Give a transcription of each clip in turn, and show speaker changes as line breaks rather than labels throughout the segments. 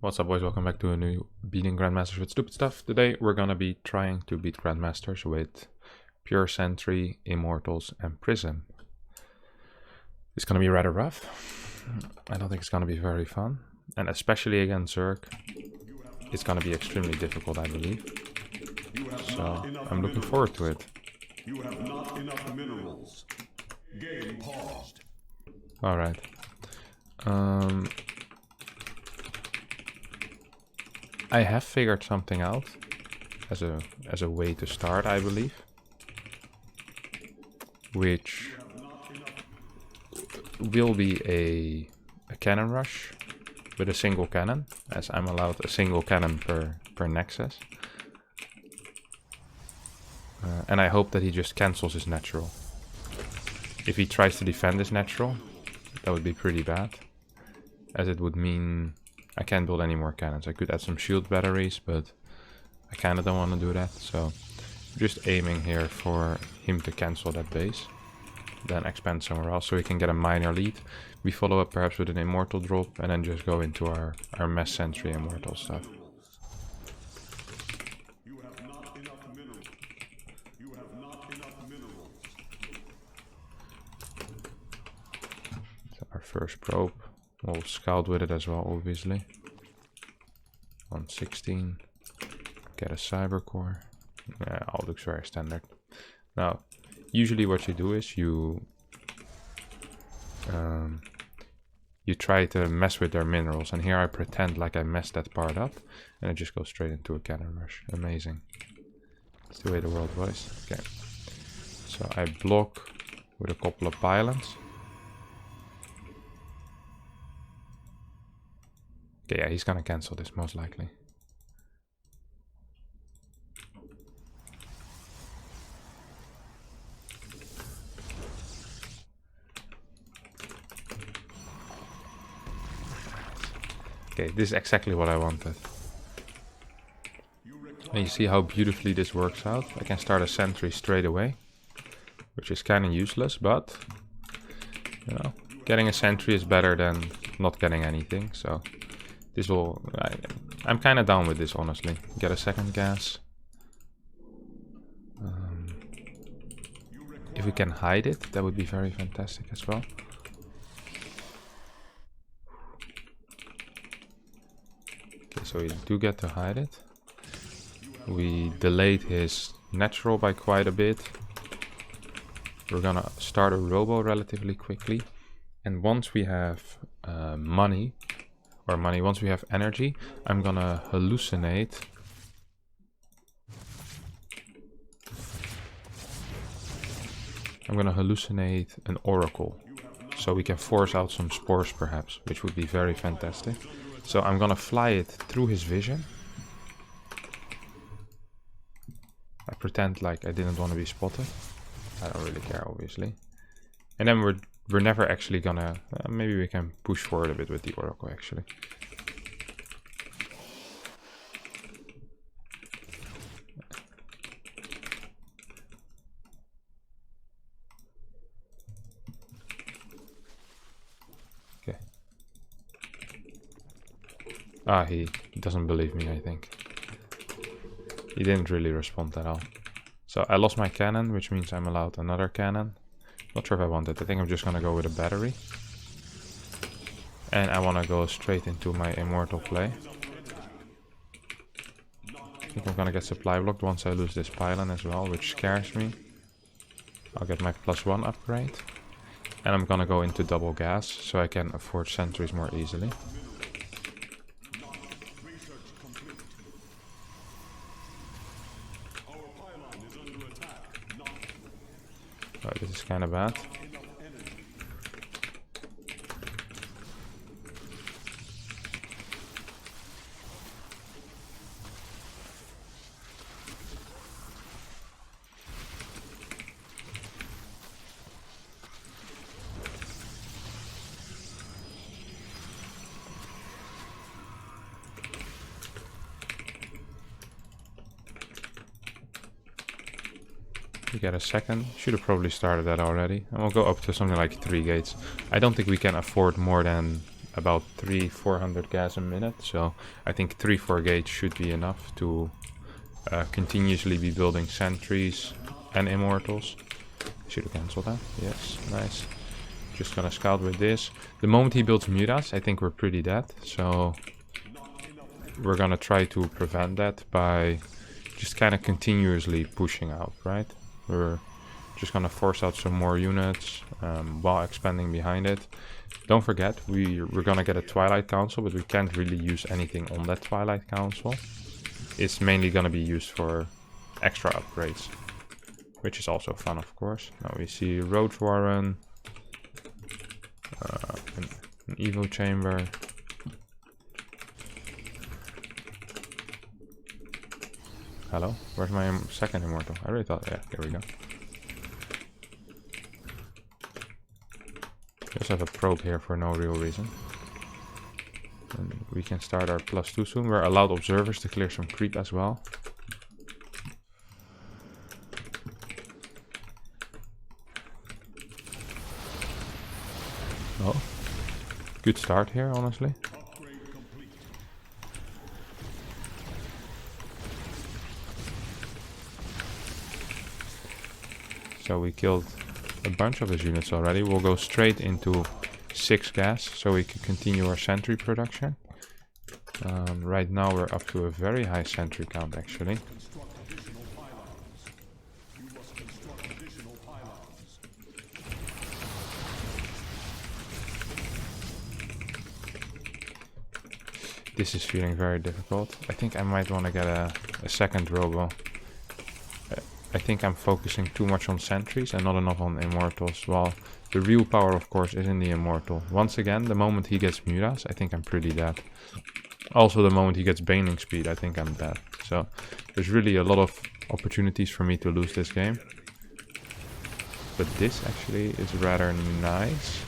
What's up, boys? Welcome back to a new Beating Grandmasters with Stupid Stuff. Today we're gonna be trying to beat Grandmasters with pure Sentry, Immortals, and Prism. It's gonna be rather rough. I don't think it's gonna be very fun. And especially against Zerg, it's gonna be extremely difficult, I believe. So I'm looking forward to it.
You have not enough minerals. Game paused.
Alright. I have figured something out as a way to start, I believe, which will be a cannon rush with a single cannon, as I'm allowed a single cannon per Nexus. And I hope that he just cancels his natural. If he tries to defend his natural, that would be pretty bad, as it would mean I can't build any more cannons. I could add some shield batteries, but I kind of don't want to do that. So just aiming here for him to cancel that base, then expand somewhere else so we can get a minor lead. We follow up perhaps with an Immortal drop and then just go into our mess Sentry Immortal stuff.
You have not enough minerals. You have not enough minerals.
So our first probe. We'll scout with it as well, obviously. 116. Get a cyber core. Yeah, all looks very standard. Now, usually what you do is you try to mess with their minerals, and here I pretend like I messed that part up, and it just goes straight into a cannon rush. Amazing. That's the way the world was. Okay. So I block with a couple of pylons. Okay, yeah, he's gonna cancel this most likely. Okay, this is exactly what I wanted. And you see how beautifully this works out. I can start a Sentry straight away, which is kind of useless, but you know, getting a Sentry is better than not getting anything, so this will... I'm kind of down with this, honestly. Get a second gas. If we can hide it, that would be very fantastic as well. Okay, so we do get to hide it. We delayed his natural by quite a bit. We're gonna start a robo relatively quickly. And once we have once we have energy, I'm gonna hallucinate an oracle, so we can force out some spores perhaps, which would be very fantastic. So I'm gonna fly it through his vision. I pretend like I didn't want to be spotted. I don't really care, obviously. And then we're never actually gonna... maybe we can push forward a bit with the oracle, actually. Okay. Ah, he doesn't believe me, I think. He didn't really respond at all. So I lost my cannon, which means I'm allowed another cannon. Not sure if I want it. I think I'm just gonna go with a battery. And I wanna go straight into my Immortal play. I think I'm gonna get supply blocked once I lose this pylon as well, which scares me. I'll get my +1 upgrade. And I'm gonna go into double gas, so I can afford sentries more easily. Oh, this is kind of bad. We get a second. Should have probably started that already. And we'll go up to something like 3 gates. I don't think we can afford more than about 300-400 gas a minute, so I think 3-4 gauge should be enough to continuously be building sentries and immortals. Should have cancelled that. Yes, nice. Just gonna scout with this. The moment he builds mutas, I think we're pretty dead, so we're gonna try to prevent that by just kind of continuously pushing out, right? We're just gonna force out some more units while expanding behind it. Don't forget, we're gonna get a Twilight Council, but we can't really use anything on that Twilight Council. It's mainly gonna be used for extra upgrades, which is also fun, of course. Now we see Roach Warren, an Evo Chamber. Hello? Where's my second Immortal? I really thought, yeah, there we go. Just have a probe here for no real reason. And we can start our +2 soon. We're allowed observers to clear some creep as well. Oh, good start here, honestly. So we killed a bunch of his units already. We'll go straight into 6 gas so we can continue our sentry production. Right now we're up to a very high sentry count actually. This is feeling very difficult. I think I might want to get a second robo. I think I'm focusing too much on sentries and not enough on immortals. Well, the real power of course is in the immortal. Once again, the moment he gets mutas, I think I'm pretty dead. Also the moment he gets baning speed, I think I'm dead. So there's really a lot of opportunities for me to lose this game. But this actually is rather nice.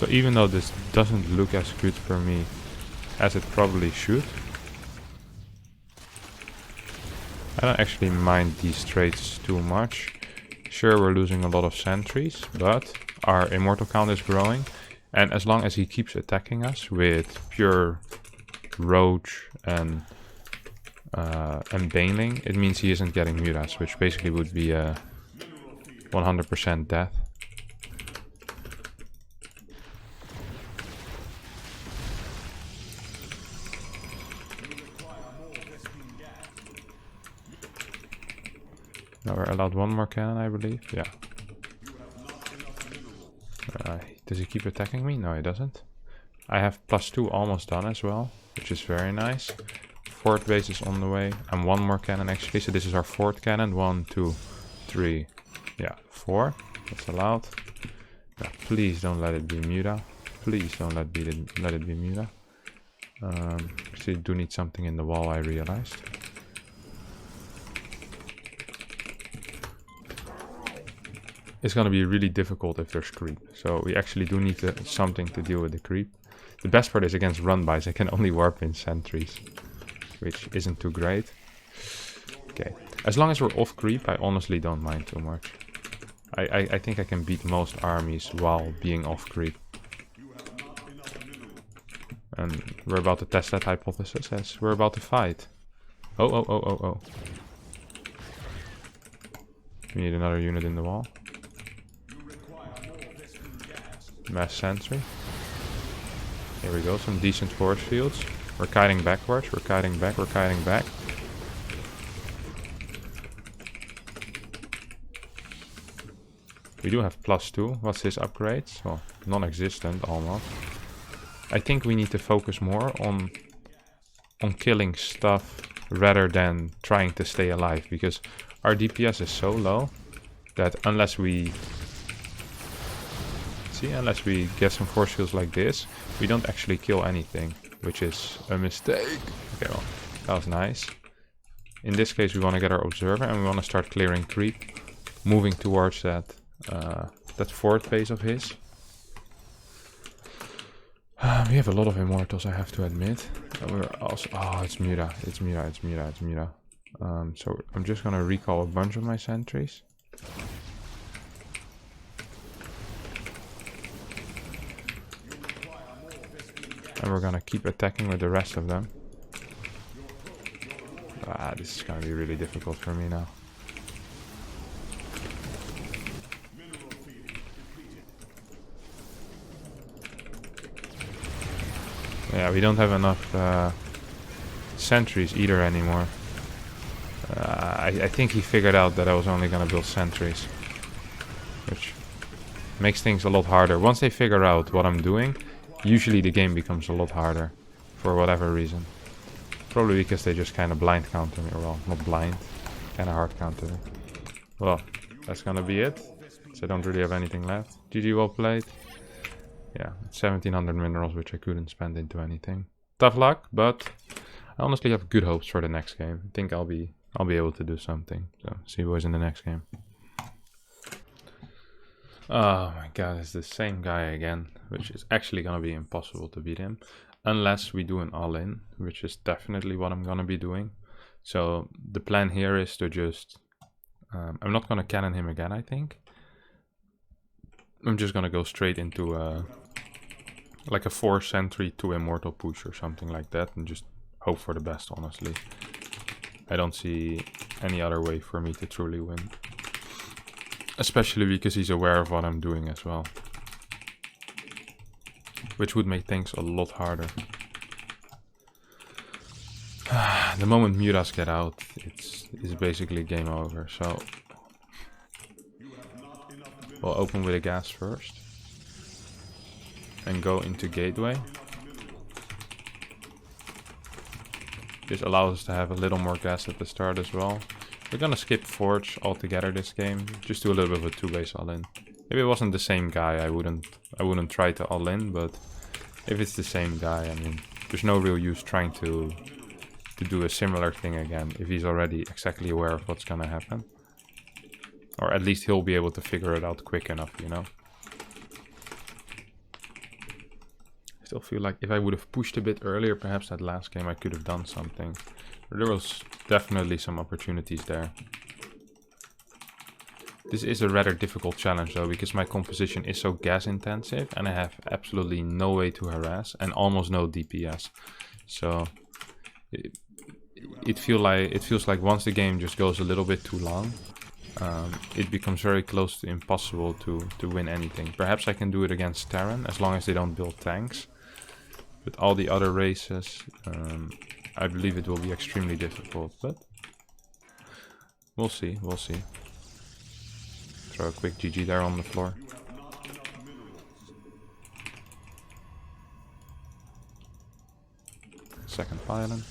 So even though this doesn't look as good for me as it probably should, I don't actually mind these trades too much. Sure, we're losing a lot of sentries, but our immortal count is growing. And as long as he keeps attacking us with pure roach and baneling, it means he isn't getting mutas, which basically would be a 100% death. Now we're allowed one more cannon, I believe. Yeah. Does he keep attacking me? No, he doesn't. I have +2 almost done as well, which is very nice. 4th base is on the way. And one more cannon actually. So this is our 4th cannon. 1, 2, 3. Yeah, 4. That's allowed. Yeah, please don't let it be muta. Please don't let it be muta. Actually, do need something in the wall, I realized. It's going to be really difficult if there's creep. So we actually do need something to deal with the creep. The best part is against run-bys, I can only warp in sentries, which isn't too great. Okay, as long as we're off creep, I honestly don't mind too much. I think I can beat most armies while being off creep. And we're about to test that hypothesis as we're about to fight. Oh. We need another unit in the wall. Mass sentry. Here we go, some decent force fields. We're kiting backwards, we're kiting back. We do have +2. What's his upgrades? Well, non-existent almost. I think we need to focus more on killing stuff rather than trying to stay alive, because our DPS is so low that unless we get some force fields like this, we don't actually kill anything, which is a mistake. Okay, well, that was nice. In this case, we want to get our observer and we want to start clearing creep, moving towards that that forward phase of his. We have a lot of immortals, I have to admit. We're also it's Muta, it's Muta, it's Muta, it's Muta. So I'm just gonna recall a bunch of my sentries. And we're gonna keep attacking with the rest of them. This is gonna be really difficult for me now. Yeah, we don't have enough sentries either anymore. I think he figured out that I was only gonna build sentries, which makes things a lot harder. Once they figure out what I'm doing, usually the game becomes a lot harder, for whatever reason. Probably because they just kind of blind counter me, or well, not blind, kind of hard counter me. Well, that's gonna be it. So I don't really have anything left. GG, well played. Yeah, 1700 minerals, which I couldn't spend into anything. Tough luck, but I honestly have good hopes for the next game. I think I'll be able to do something. So see you boys in the next game. Oh my god, it's the same guy again, which is actually gonna be impossible to beat him. Unless we do an all-in, which is definitely what I'm gonna be doing. So the plan here is to just... I'm not gonna cannon him again, I think. I'm just gonna go straight into like a 4 Sentry to Immortal push or something like that, and just hope for the best, honestly. I don't see any other way for me to truly win. Especially because he's aware of what I'm doing as well. Which would make things a lot harder. The moment Mutas get out, it's basically game over, so... We'll open with a gas first. And go into gateway. This allows us to have a little more gas at the start as well. We're gonna skip Forge altogether this game. Just do a little bit of a 2-base all-in. If it wasn't the same guy, I wouldn't try to all-in, but if it's the same guy, I mean, there's no real use trying to do a similar thing again if he's already exactly aware of what's gonna happen. Or at least he'll be able to figure it out quick enough, you know. I still feel like if I would have pushed a bit earlier, perhaps that last game I could have done something. There was definitely some opportunities there. This is a rather difficult challenge though, because my composition is so gas intensive and I have absolutely no way to harass and almost no DPS. So it feels like once the game just goes a little bit too long, it becomes very close to impossible to win anything. Perhaps I can do it against Terran as long as they don't build tanks. But all the other races, I believe it will be extremely difficult, but we'll see, we'll see. Throw a quick GG there on the floor. Second pylon.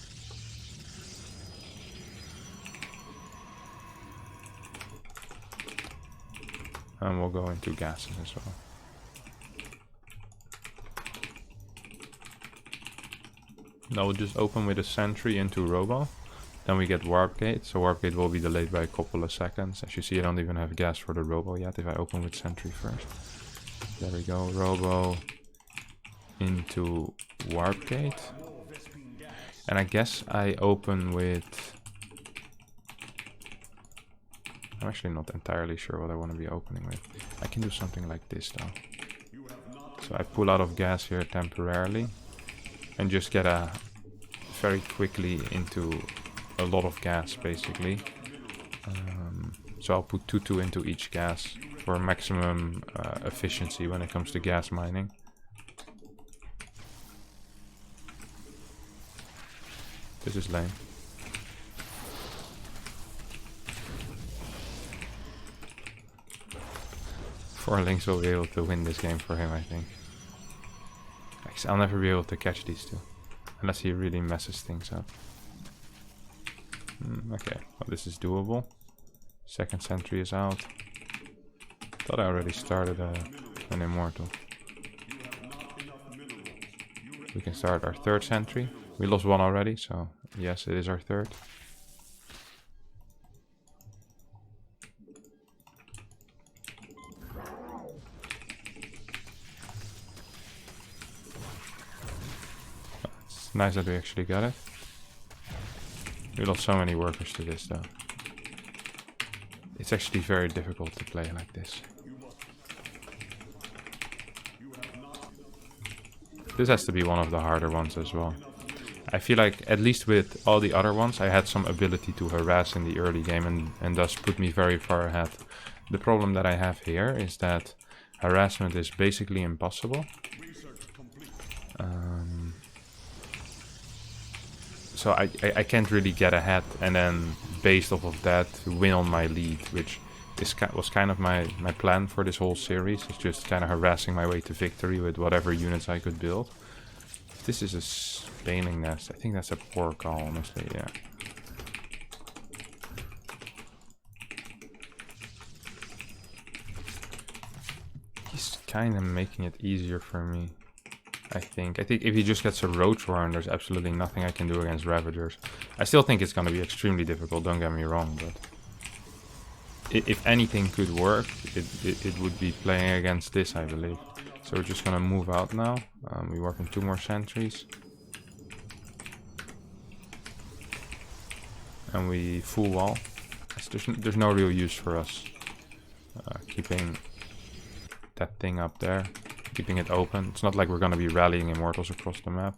And we'll go into gases as well. Now we'll just open with a Sentry into Robo. Then we get Warp Gate, so Warp Gate will be delayed by a couple of seconds. As you see, I don't even have gas for the Robo yet if I open with Sentry first. There we go, Robo into Warp Gate. And I guess I open with... I'm actually not entirely sure what I want to be opening with. I can do something like this though. So I pull out of gas here temporarily. And just get very quickly into a lot of gas basically. So I'll put 2-2 into each gas for maximum efficiency when it comes to gas mining. This is lame. Four links will be able to win this game for him, I think. I'll never be able to catch these two. Unless he really messes things up. Okay, well this is doable. Second Sentry is out. Thought I already started an Immortal. We can start our third Sentry. We lost one already, so yes, it is our third. Nice that we actually got it. We lost so many workers to this though. It's actually very difficult to play like this. This has to be one of the harder ones as well. I feel like, at least with all the other ones, I had some ability to harass in the early game and thus put me very far ahead. The problem that I have here is that harassment is basically impossible. So I can't really get ahead and then, based off of that, win on my lead, which was kind of my plan for this whole series. It's just kind of harassing my way to victory with whatever units I could build. This is a Baneling nest. I think that's a poor call, honestly, yeah. He's kind of making it easier for me, I think. I think if he just gets a Roach Warren, there's absolutely nothing I can do against Ravagers. I still think it's going to be extremely difficult, don't get me wrong, but if anything could work, it would be playing against this, I believe. So we're just going to move out now. We work on 2 more sentries. And we full wall. There's no real use for us keeping that thing up there, keeping it open. It's not like we're going to be rallying Immortals across the map.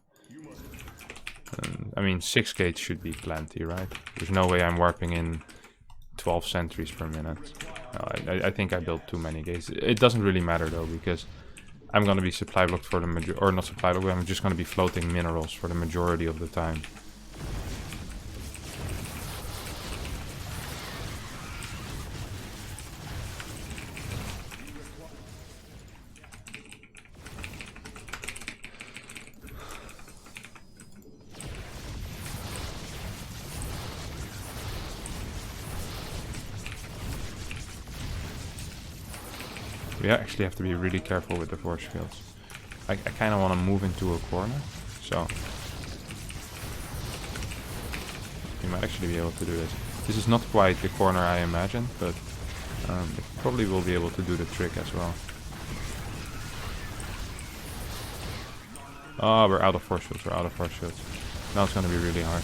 And, I mean, 6 gates should be plenty, right? There's no way I'm warping in 12 sentries per minute. No, I think I built too many gates. It doesn't really matter though, because I'm going to be supply blocked for the majority, or not supply blocked, I'm just going to be floating minerals for the majority of the time. We actually have to be really careful with the force fields. I kind of want to move into a corner, so we might actually be able to do this. This is not quite the corner I imagined, but it probably will be able to do the trick as well. Oh, we're out of force fields, we're out of force fields. Now it's going to be really hard.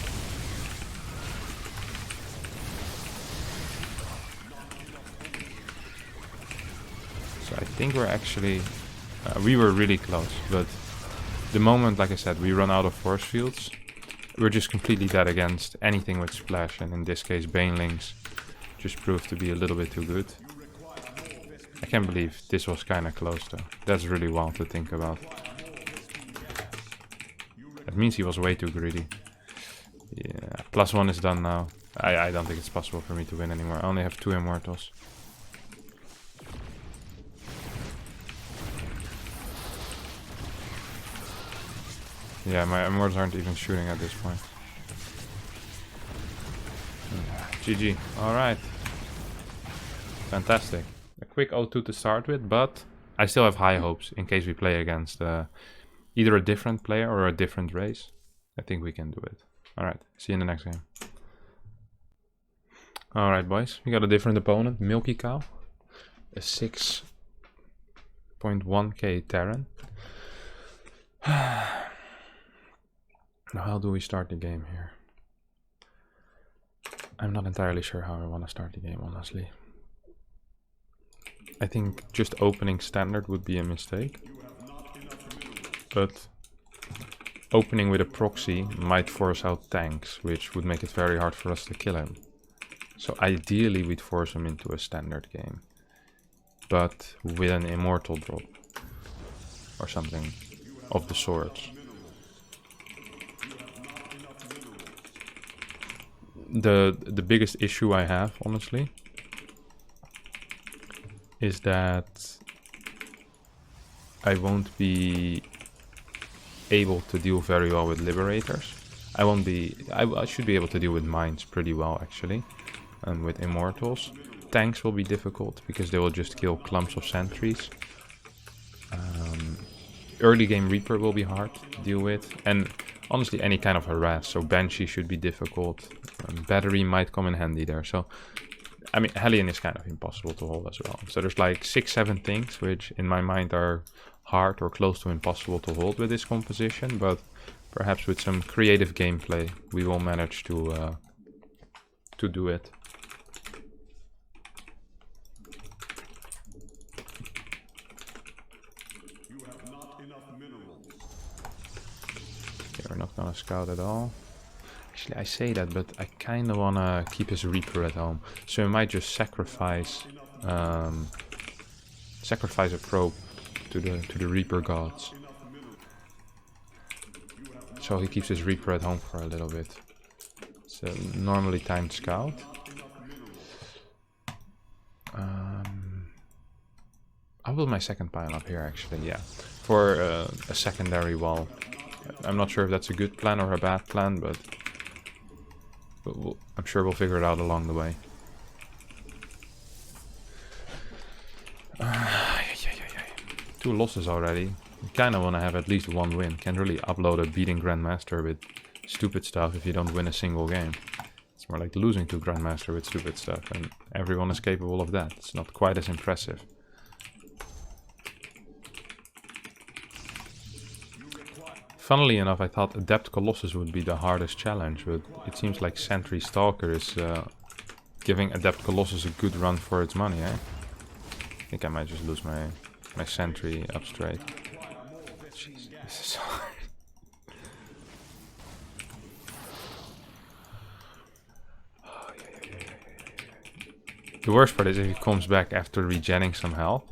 So I think we're actually... we were really close, but the moment, like I said, we run out of force fields, we're just completely dead against anything with splash, and in this case Banelings just proved to be a little bit too good. I can't believe this was kind of close though. That's really wild to think about. That means he was way too greedy. Yeah, +1 is done now. I don't think it's possible for me to win anymore. I only have 2 Immortals. Yeah, my Immortals aren't even shooting at this point. GG. Alright. Fantastic. A quick 0-2 to start with, but I still have high hopes in case we play against either a different player or a different race. I think we can do it. Alright, see you in the next game. Alright boys, we got a different opponent, Milky Cow. A 6.1k Terran. Now how do we start the game here? I'm not entirely sure how I want to start the game, honestly. I think just opening standard would be a mistake. But opening with a proxy might force out tanks, which would make it very hard for us to kill him. So ideally we'd force him into a standard game. But with an Immortal drop. Or something of the sort. The biggest issue I have, honestly, is that I won't be able to deal very well with Liberators. I should be able to deal with Mines pretty well, actually, and with Immortals. Tanks will be difficult because they will just kill clumps of sentries. Early game Reaper will be hard to deal with, and honestly any kind of harass, so Banshee should be difficult. Battery might come in handy there, so I mean Hellion is kind of impossible to hold as well. So there's like 6-7 things which in my mind are hard or close to impossible to hold with this composition, but Perhaps with some creative gameplay, we will manage to do it.
You have not enough minerals.
Okay, we're not gonna scout at all. Actually, I say that, but I kind of wanna keep his Reaper at home, so we might just sacrifice a probe to the Reaper gods. So he keeps his Reaper at home for a little bit. It's a normally timed scout. I'll build my second pile up here actually, yeah. For a secondary wall. I'm not sure if that's a good plan or a bad plan, but I'm sure we'll figure it out along the way. Two losses already. You kind of want to have at least one win. Can't really upload a beating Grandmaster with stupid stuff if you don't win a single game. It's more like losing to Grandmaster with stupid stuff, and everyone is capable of that. It's not quite as impressive. Funnily enough, I thought Adept Colossus would be the hardest challenge, but it seems like Sentry Stalker is giving Adept Colossus a good run for its money, eh? I think I might just lose my Sentry up straight. Jeez, this is so hard. Oh, yeah. The worst part is if he comes back after regenning some health,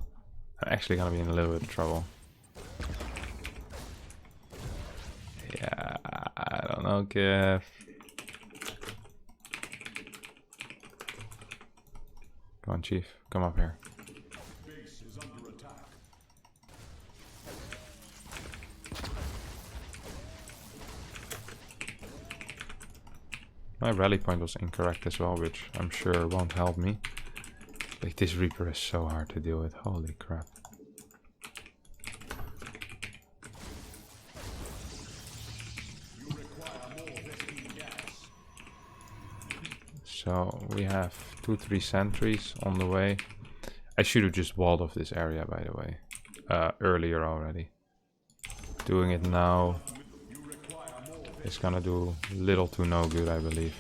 I'm actually gonna be in a little bit of trouble. Yeah, I don't know, Kev. Come on, Chief. Come up here.
Base is under attack.
My rally point was incorrect as well, which I'm sure won't help me. Like, this Reaper is so hard to deal with. Holy crap. So we have 2-3 sentries on the way. I should have just walled off this area, by the way, earlier already. Doing it now is gonna do little to no good, I believe.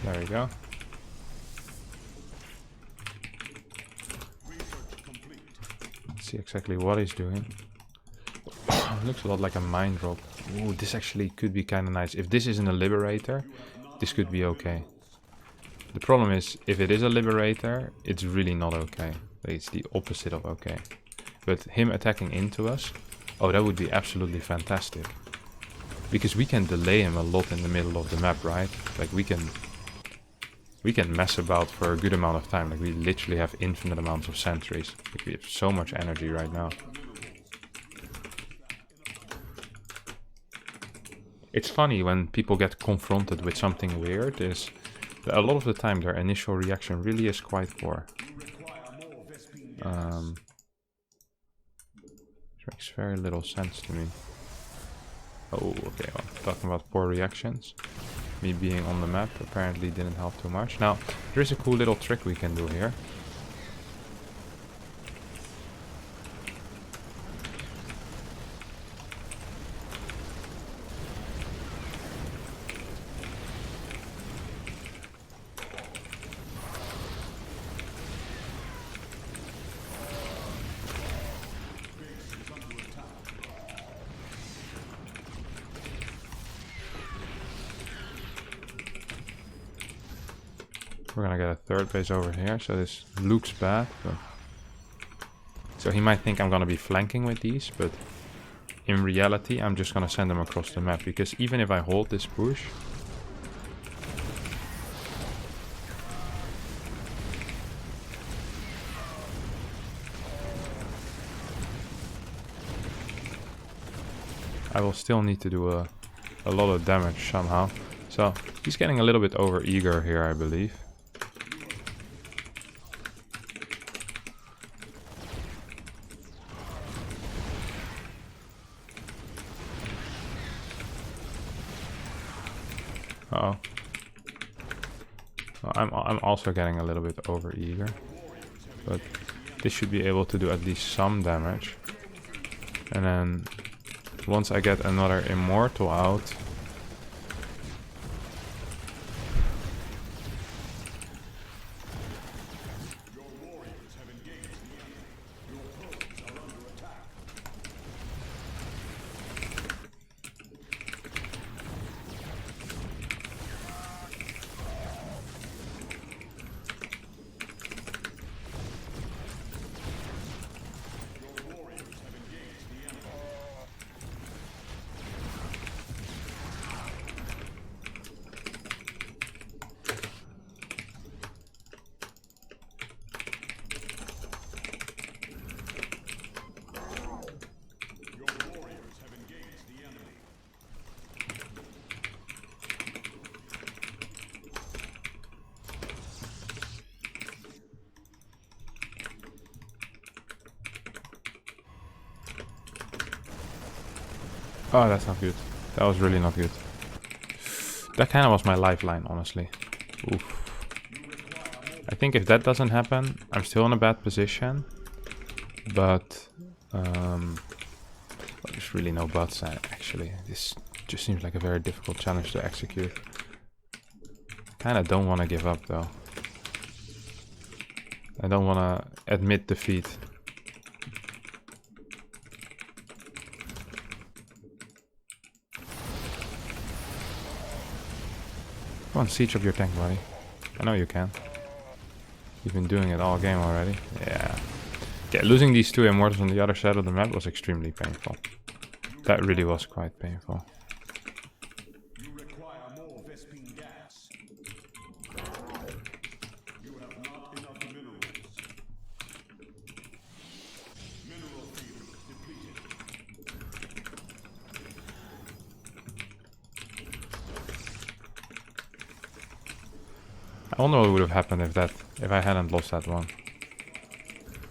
There we go. Let's see exactly what he's doing. Looks a lot like a mine drop. Ooh, this actually could be kind of nice. If this isn't a Liberator, this could be okay. The problem is, if it is a Liberator, it's really not okay. It's the opposite of okay. But him attacking into us, oh, that would be absolutely fantastic. Because we can delay him a lot in the middle of the map, right? Like, we can mess about for a good amount of time. Like, we literally have infinite amounts of sentries. Like, we have so much energy right now. It's funny when people get confronted with something weird, is that a lot of the time their initial reaction really is quite poor. Which makes very little sense to me. Oh, okay, well, talking about poor reactions. Me being on the map apparently didn't help too much. Now, there is a cool little trick we can do here. We're gonna get a third base over here, so this looks bad. But... so he might think I'm gonna be flanking with these, but in reality I'm just gonna send them across the map, because even if I hold this push, I will still need to do a lot of damage somehow. So he's getting a little bit over eager here, I believe. Uh-oh. Well, I'm also getting a little bit over eager, but this should be able to do at least some damage. And then once I get another Immortal out, oh, that's not good. That was really not good. That kind of was my lifeline, honestly. Oof. I think if that doesn't happen, I'm still in a bad position. But well, there's really no buts, actually. This just seems like a very difficult challenge to execute. Kinda don't want to give up, though. I don't want to admit defeat. Come on, siege up your tank, buddy. I know you can. You've been doing it all game already. Yeah. Okay, losing these two Immortals on the other side of the map was extremely painful. That really was quite painful.
You require more Vespine gas. You have not enough minerals. Mineral field depleted.
I wonder what would have happened if I hadn't lost that one.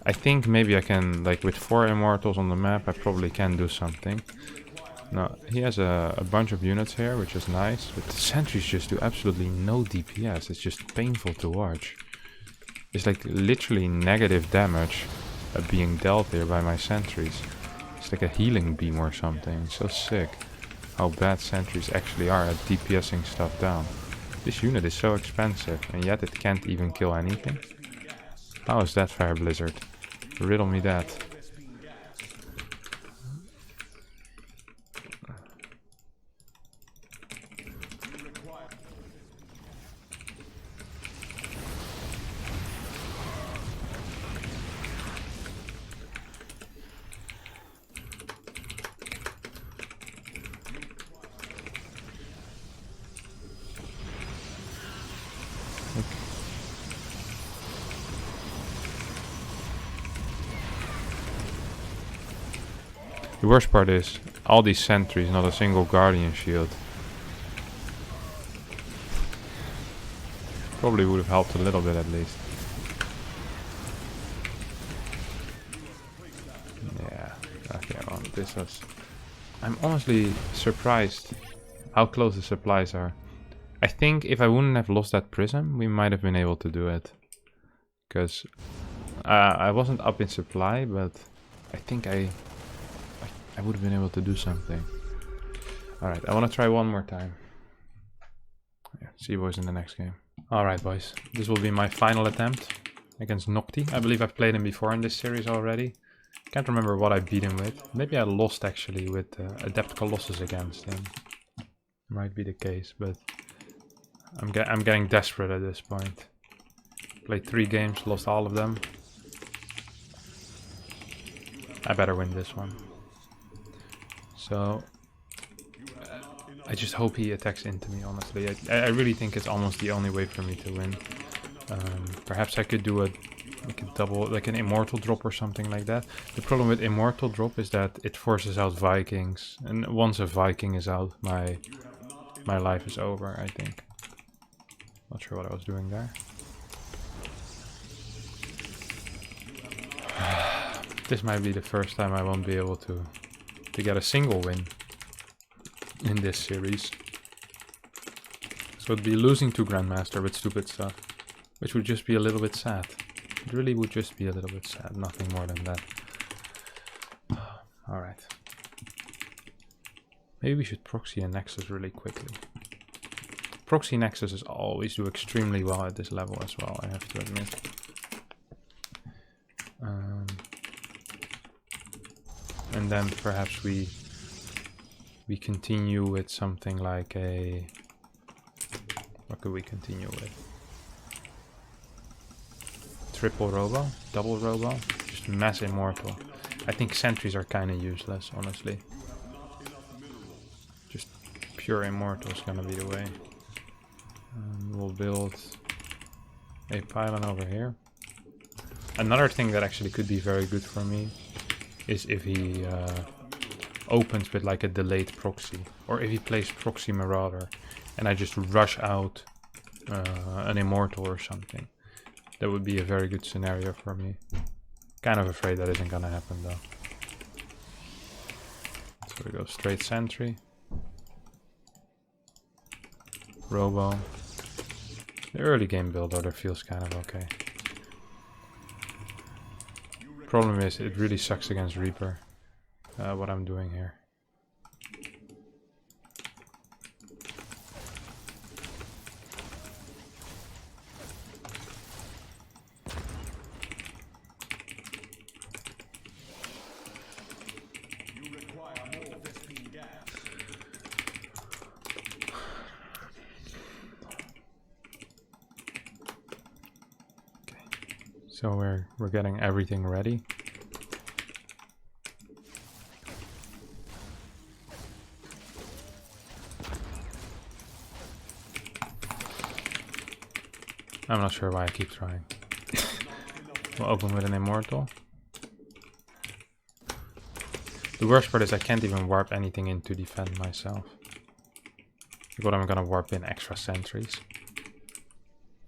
I think maybe I can, like with 4 Immortals on the map, I probably can do something. No, he has a bunch of units here, which is nice, but the sentries just do absolutely no DPS. It's just painful to watch. It's like literally negative damage being dealt here by my sentries. It's like a healing beam or something. It's so sick how bad sentries actually are at DPSing stuff down. This unit is so expensive, and yet it can't even kill anything. How is that fair, Blizzard? Riddle me that. The worst part is, all these sentries, not a single guardian shield. Probably would have helped a little bit at least. Yeah, okay, well, this was... I'm honestly surprised how close the supplies are. I think if I wouldn't have lost that prism, we might have been able to do it. Because I wasn't up in supply, but I think I would have been able to do something. Alright, I want to try one more time. Yeah, see you boys in the next game. Alright boys, this will be my final attempt against Nocti. I believe I've played him before in this series already. Can't remember what I beat him with. Maybe I lost actually with Adept Colossus against him. Might be the case, but I'm getting desperate at this point. Played 3 games, lost all of them. I better win this one. So, I just hope he attacks into me, honestly. I really think it's almost the only way for me to win. Perhaps I could do like a double, like an Immortal drop or something like that. The problem with Immortal drop is that it forces out Vikings. And once a Viking is out, my life is over, I think. Not sure what I was doing there. This might be the first time I won't be able to get a single win in this series. So it'd be losing to Grandmaster with stupid stuff, which would just be a little bit sad. It really would just be a little bit sad, nothing more than that. Alright. Maybe we should proxy a Nexus really quickly. Proxy Nexuses always do extremely well at this level as well, I have to admit. And then perhaps we continue with something like a... What could we continue with? Triple Robo? Double Robo? Just mass Immortal. I think Sentries are kind of useless, honestly. Just pure Immortal is gonna be the way. We'll build a pylon over here. Another thing that actually could be very good for me is if he opens with like a delayed proxy, or if he plays proxy Marauder and I just rush out an Immortal or something. That would be a very good scenario for me. Kind of afraid that isn't gonna happen though. So we go straight Sentry. Robo. The early game build order feels kind of okay. Problem is, it really sucks against Reaper, what I'm doing here. So we're getting everything ready. I'm not sure why I keep trying. We'll open with an Immortal. The worst part is I can't even warp anything in to defend myself. But I'm gonna warp in extra sentries.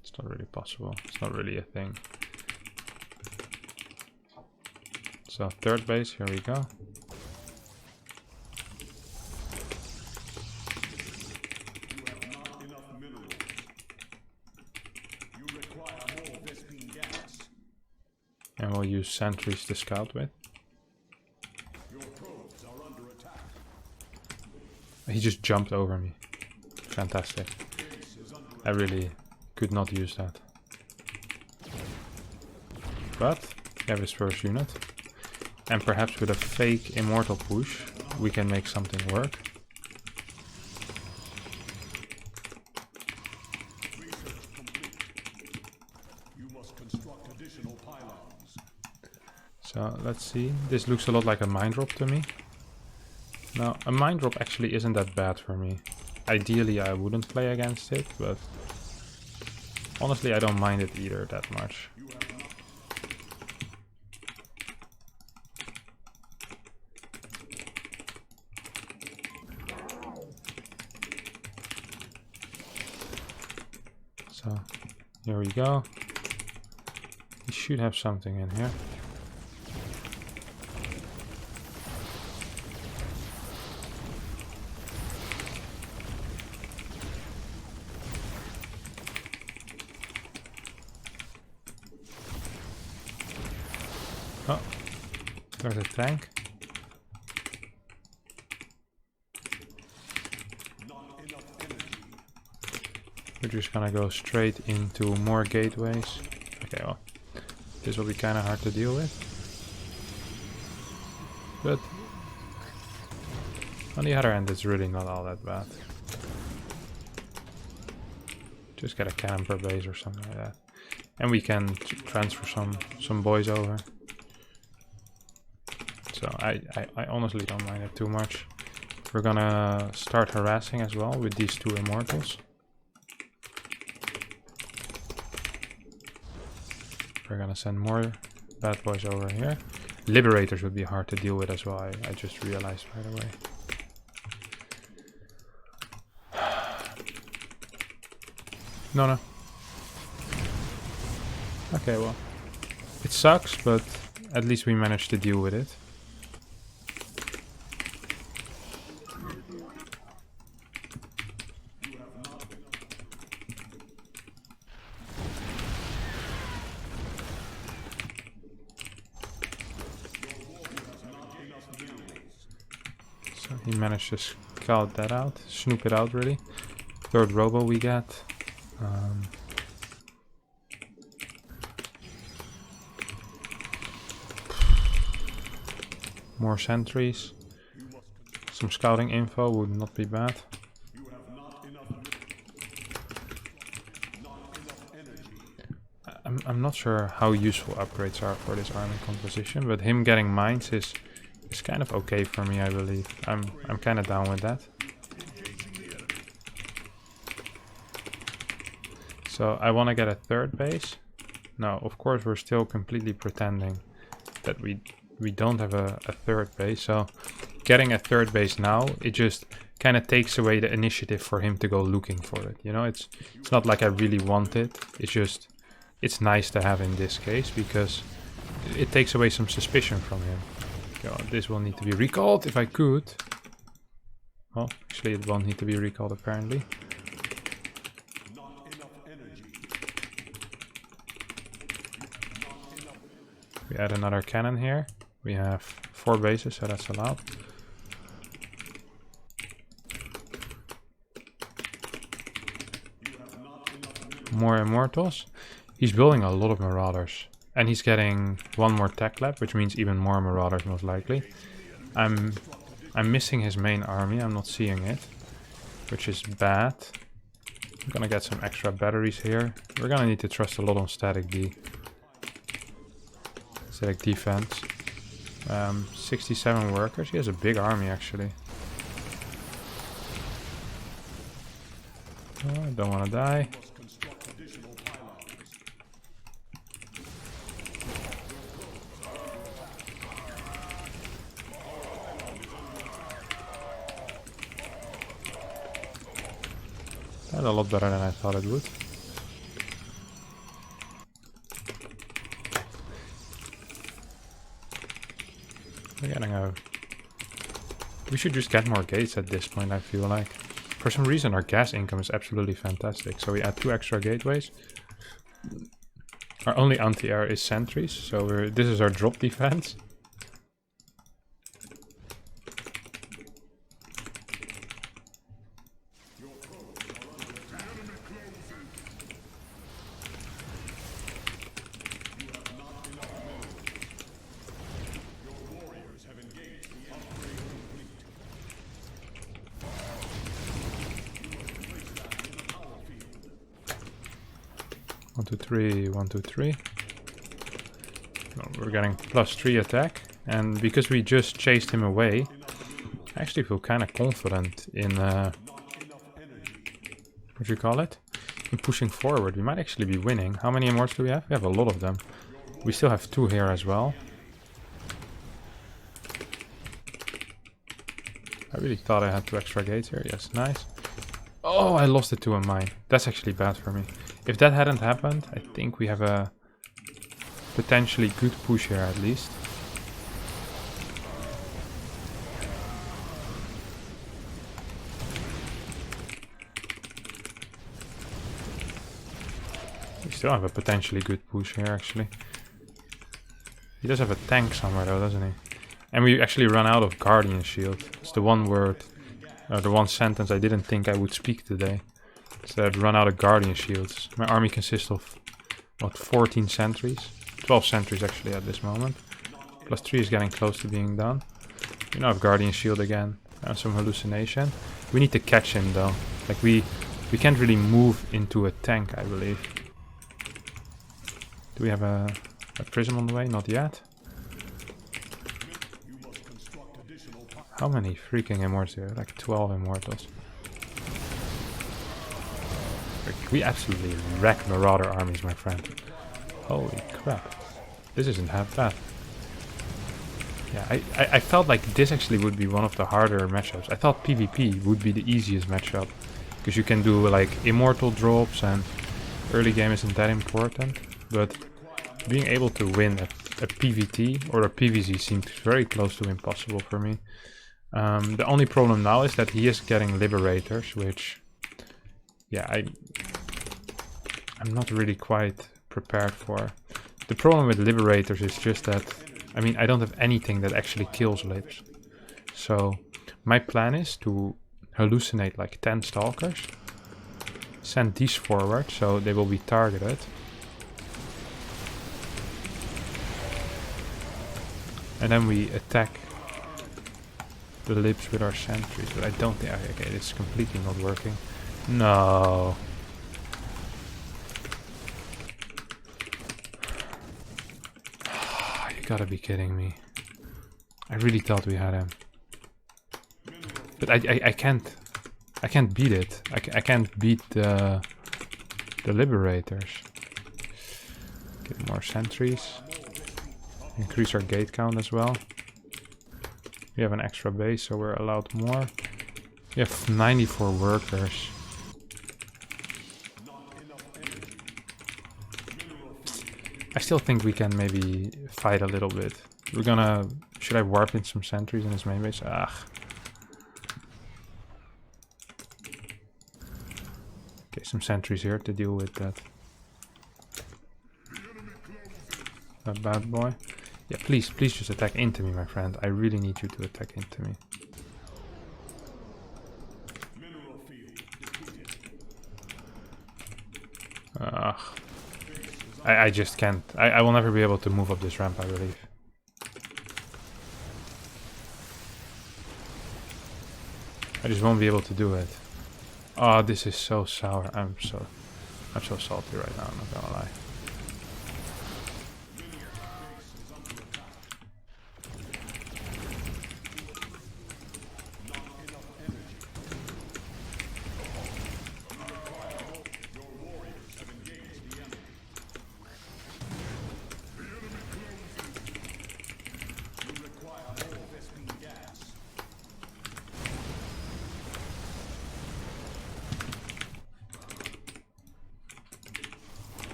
It's not really possible. It's not really a thing. So third base, here we go. And we'll use sentries to scout with. He just jumped over me. Fantastic. I really could not use that. But we have his first unit. And perhaps with a fake Immortal push, we can make something work. So let's see. This looks a lot like a mine drop to me. Now, a mine drop actually isn't that bad for me. Ideally, I wouldn't play against it, but honestly, I don't mind it either that much. So, here we go. We should have something in here. Oh, there's a tank. We're just gonna go straight into more gateways. Okay, well, this will be kind of hard to deal with. But on the other end, it's really not all that bad. Just get a cannon per base or something like that. And we can transfer some boys over. So I honestly don't mind it too much. We're gonna start harassing as well with these two Immortals. We're gonna send more bad boys over here. Liberators would be hard to deal with as well, I just realized right away. No. Okay, well. It sucks, but at least we managed to deal with it. He managed to scout that out, snoop it out really. Third robo we get. More sentries. Some scouting info would not be bad. I'm not sure how useful upgrades are for this army composition, but him getting mines is kind of okay for me, I believe. I'm kind of down with that. So I want to get a third base. Now, of course, we're still completely pretending that we don't have a third base. So getting a third base now, it just kind of takes away the initiative for him to go looking for it. You know, it's not like I really want it. It's just, it's nice to have in this case because it takes away some suspicion from him. So this will need to be recalled if I could. Well, actually it won't need to be recalled apparently. We add another cannon here. We have 4 bases, so that's allowed. More Immortals. He's building a lot of Marauders. And he's getting 1 more tech lab, which means even more Marauders most likely. I'm missing his main army, I'm not seeing it. Which is bad. I'm gonna get some extra batteries here. We're gonna need to trust a lot on static D. Static defense. 67 workers. He has a big army actually. Oh, I don't want to die. That's a lot better than I thought it would. We're getting a... We should just get more gates at this point, I feel like. For some reason our gas income is absolutely fantastic. So we add 2 extra gateways. Our only anti-air is sentries, so this is our drop defense. One, two, three, 1, 2, 3. Well, we're getting +3 attack, and because we just chased him away, I actually feel kind of confident in what do you call it? In pushing forward. We might actually be winning. How many Immortals do we have? We have a lot of them. We still have 2 here as well. I really thought I had 2 extra gates here. Yes, nice. Oh, I lost it to a mine. That's actually bad for me. If that hadn't happened, I think we have a potentially good push here at least. We still have a potentially good push here actually. He does have a tank somewhere though, doesn't he? And we actually run out of Guardian Shield. It's the one word, the one sentence I didn't think I would speak today. So I've run out of Guardian Shields. My army consists of, what, 14 sentries? 12 sentries actually at this moment. +3 is getting close to being done. We now have Guardian Shield again. Some hallucination. We need to catch him though. Like we can't really move into a tank, I believe. Do we have a prism on the way? Not yet. How many freaking Immortals are there? Like 12 Immortals. We absolutely wreck Marauder armies, my friend. Holy crap. This isn't half bad. Yeah, I felt like this actually would be one of the harder matchups. I thought PvP would be the easiest matchup. Because you can do like Immortal drops and early game isn't that important. But being able to win a PvT or a PvZ seems very close to impossible for me. The only problem now is that he is getting Liberators, which... Yeah, I'm not really quite prepared for. The problem with Liberators is just that, I mean, I don't have anything that actually kills Libs. So My plan is to hallucinate like 10 stalkers. Send these forward so they will be targeted. And then we attack the lips with our sentries. But I don't think... Okay, it's completely not working. No. You gotta be kidding me. I really thought we had him. But I can't beat it. I can't beat the liberators. Get more sentries. Increase our gate count as well. We have an extra base, so we're allowed more. We have 94 workers. I still think we can maybe fight a little bit. We're gonna... Should I warp in some sentries in his main base? Ah. Okay, some sentries here to deal with that. That bad boy. Yeah, please just attack into me, my friend. I really need you to attack into me. I just can't. I will never be able to move up this ramp, I believe. I just won't be able to do it. Oh, this is so sour. I'm so salty right now, I'm not gonna lie.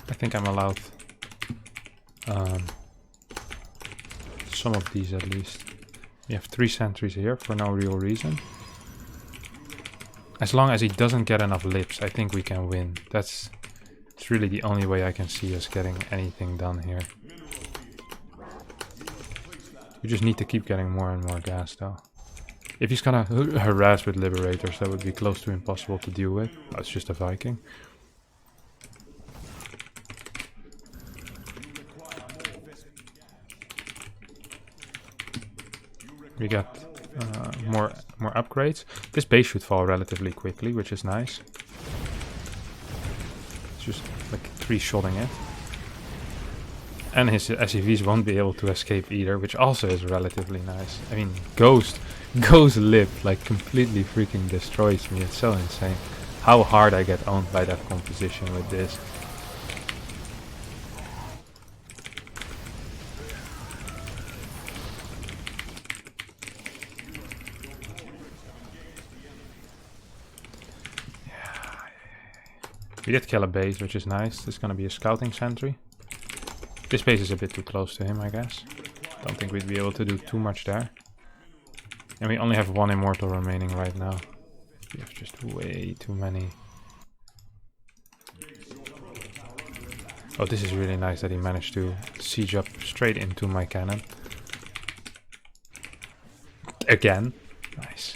I think I'm allowed some of these at least. We have 3 sentries here for no real reason. As long as he doesn't get enough lips, I think we can win. It's really the only way I can see us getting anything done here. We just need to keep getting more and more gas though. If he's gonna harass with liberators, that would be close to impossible to deal with. Oh, it's just a Viking. We got more upgrades. This base should fall relatively quickly, which is nice. It's just like 3-shotting it. And his SCVs won't be able to escape either, which also is relatively nice. I mean, Ghost Lip like completely freaking destroys me. It's so insane how hard I get owned by that composition with this. We did kill a base, which is nice. This is gonna be a scouting sentry. This base is a bit too close to him, I guess. Don't think we'd be able to do too much there. And we only have 1 Immortal remaining right now. We have just way too many. Oh, this is really nice that he managed to siege up straight into my cannon. Again. Nice.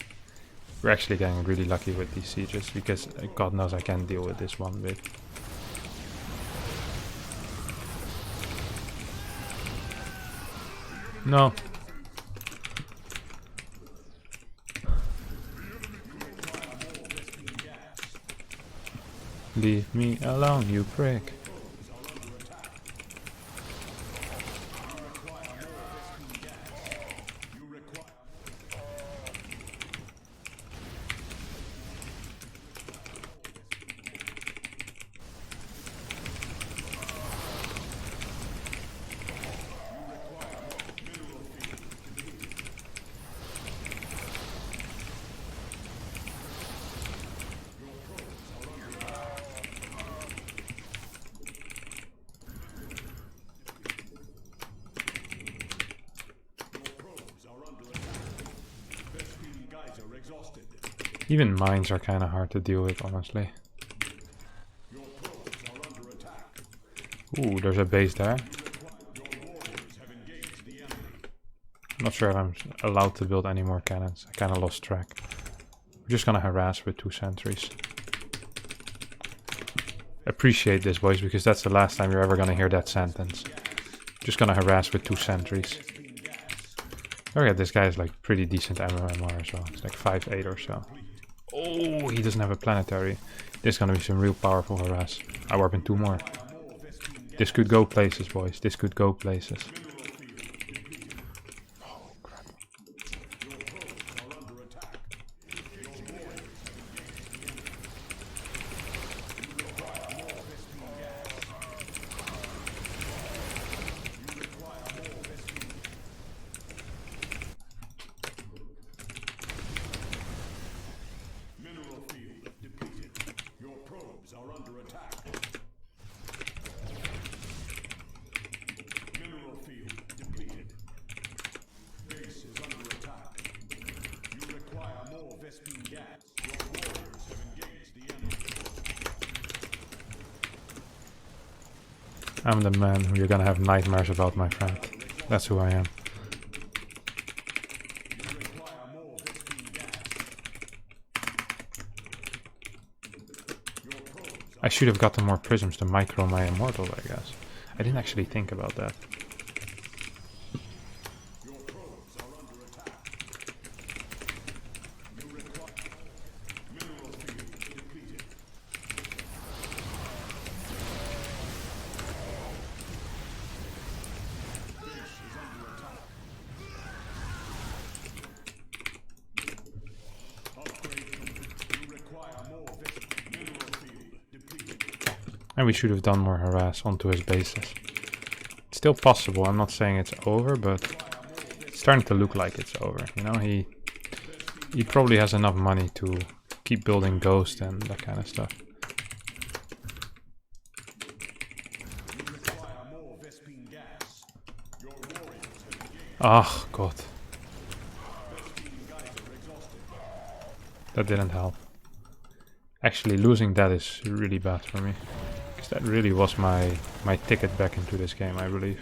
We're actually getting really lucky with these sieges, because God knows I can't deal with this one bit. No. Leave me alone, you prick. Even mines are kind of hard to deal with, honestly. Ooh, there's a base there. Not sure if I'm allowed to build any more cannons. I kind of lost track. We're just gonna harass with 2 sentries. Appreciate this, boys, because that's the last time you're ever gonna hear that sentence. Just gonna harass with 2 sentries. Oh yeah, this guy is like pretty decent MMR as well. It's like 5'8" or so. Oh, he doesn't have a planetary. This is gonna be some real powerful harass. I warp in 2 more. This could go places, boys. This could go places. Oh, crap. I'm the man who you're gonna have nightmares about, my friend. That's who I am. I should have gotten more prisms to micro my Immortal, I guess. I didn't actually think about that. And we should have done more harass onto his bases. It's still possible, I'm not saying it's over, but it's starting to look like it's over. You know, he probably has enough money to keep building Ghost and that kind of stuff. Oh, God. That didn't help. Actually, losing that is really bad for me. Because that really was my ticket back into this game, I believe.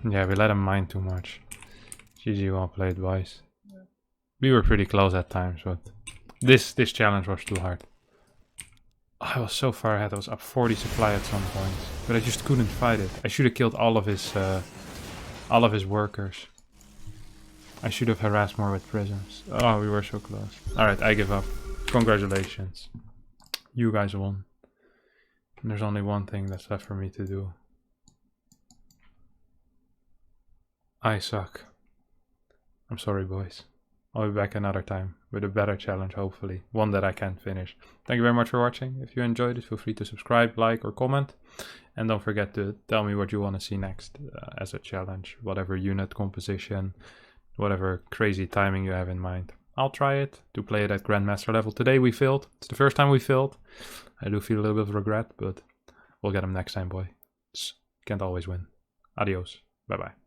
Yeah, we let him mine too much. GG, well played, boys. We were pretty close at times, but this challenge was too hard. I was so far ahead. I was up 40 supply at some point, but I just couldn't fight it. I should have killed all of his workers. I should have harassed more with prisms. Oh, we were so close. All right, I give up. Congratulations, you guys won. And there's only one thing that's left for me to do. I suck. I'm sorry, boys. I'll be back another time with a better challenge, hopefully. One that I can finish. Thank you very much for watching. If you enjoyed it, feel free to subscribe, like, or comment. And don't forget to tell me what you want to see next as a challenge. Whatever unit composition, whatever crazy timing you have in mind. I'll try it to play it at Grandmaster level. Today we failed. It's the first time we failed. I do feel a little bit of regret, but we'll get them next time, boy. Can't always win. Adios. Bye-bye.